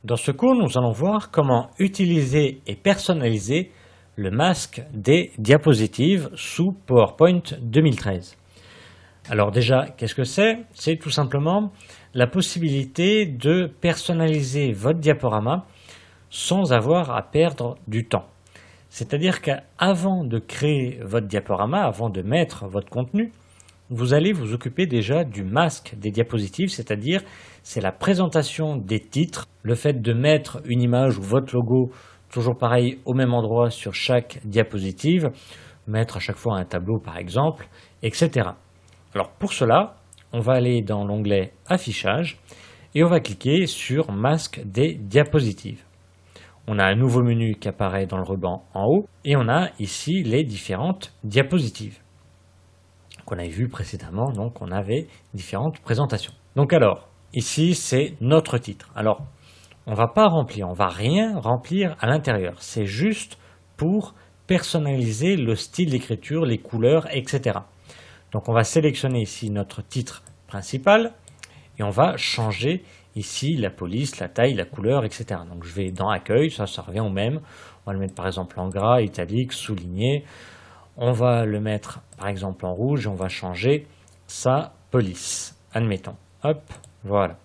Dans ce cours, nous allons voir comment utiliser et personnaliser le masque des diapositives sous PowerPoint 2013. Alors déjà, qu'est-ce que c'est? C'est tout simplement la possibilité de personnaliser votre diaporama sans avoir à perdre du temps. C'est-à-dire qu'avant de créer votre diaporama, avant de mettre votre contenu, vous allez vous occuper déjà du masque des diapositives, c'est-à-dire c'est la présentation des titres, le fait de mettre une image ou votre logo toujours pareil au même endroit sur chaque diapositive, mettre à chaque fois un tableau par exemple, etc. Alors pour cela, on va aller dans l'onglet Affichage et on va cliquer sur Masque des diapositives. On a un nouveau menu qui apparaît dans le ruban en haut et on a ici les différentes diapositives qu'on avait vu précédemment, donc on avait différentes présentations. Donc alors, ici c'est notre titre. Alors, on ne va pas remplir, on ne va rien remplir à l'intérieur. C'est juste pour personnaliser le style d'écriture, les couleurs, etc. Donc on va sélectionner ici notre titre principal et on va changer ici la police, la taille, la couleur, etc. Donc je vais dans Accueil, ça revient au même. On va le mettre par exemple en gras, italique, souligné. On va le mettre par exemple en rouge et on va changer sa police. Admettons. Hop, voilà.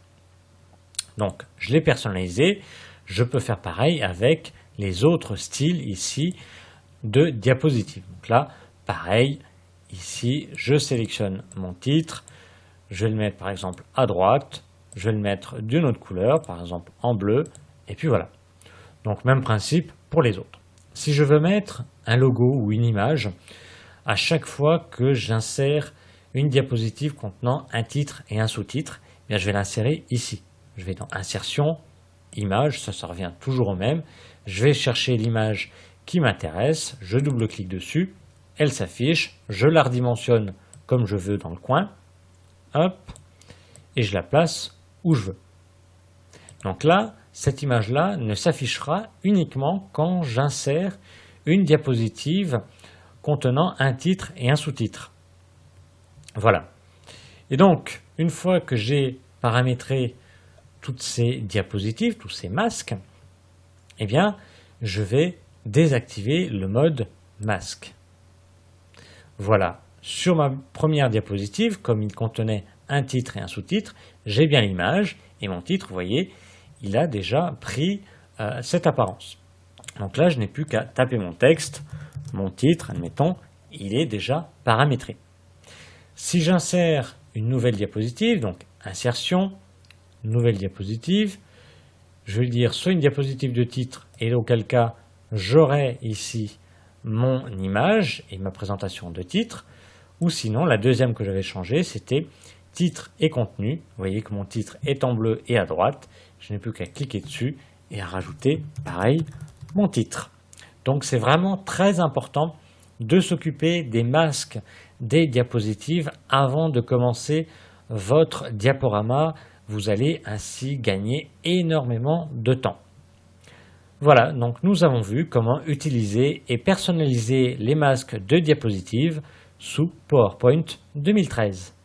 Donc je l'ai personnalisé. Je peux faire pareil avec les autres styles ici de diapositives. Donc là, pareil, ici je sélectionne mon titre. Je vais le mettre par exemple à droite. Je vais le mettre d'une autre couleur, par exemple en bleu. Et puis voilà. Donc même principe pour les autres. Si je veux mettre un logo ou une image, à chaque fois que j'insère une diapositive contenant un titre et un sous-titre, je vais l'insérer ici. Je vais dans Insertion, Image, ça revient toujours au même. Je vais chercher l'image qui m'intéresse, je double-clique dessus, elle s'affiche, je la redimensionne comme je veux dans le coin, hop, et je la place où je veux. Donc là, cette image-là ne s'affichera uniquement quand j'insère une diapositive contenant un titre et un sous-titre. Voilà. Et donc, une fois que j'ai paramétré toutes ces diapositives, tous ces masques, eh bien, je vais désactiver le mode masque. Voilà. Sur ma première diapositive, comme il contenait un titre et un sous-titre, j'ai bien l'image et mon titre, vous voyez, il a déjà pris cette apparence. Donc là, je n'ai plus qu'à taper mon texte, mon titre, admettons, il est déjà paramétré. Si j'insère une nouvelle diapositive, donc insertion, nouvelle diapositive, je vais dire soit une diapositive de titre, et auquel cas j'aurai ici mon image et ma présentation de titre, ou sinon la deuxième que j'avais changée, c'était titre et contenu. Vous voyez que mon titre est en bleu et à droite. Je n'ai plus qu'à cliquer dessus et à rajouter, pareil, mon titre. Donc c'est vraiment très important de s'occuper des masques des diapositives avant de commencer votre diaporama. Vous allez ainsi gagner énormément de temps. Voilà, donc nous avons vu comment utiliser et personnaliser les masques de diapositives sous PowerPoint 2013.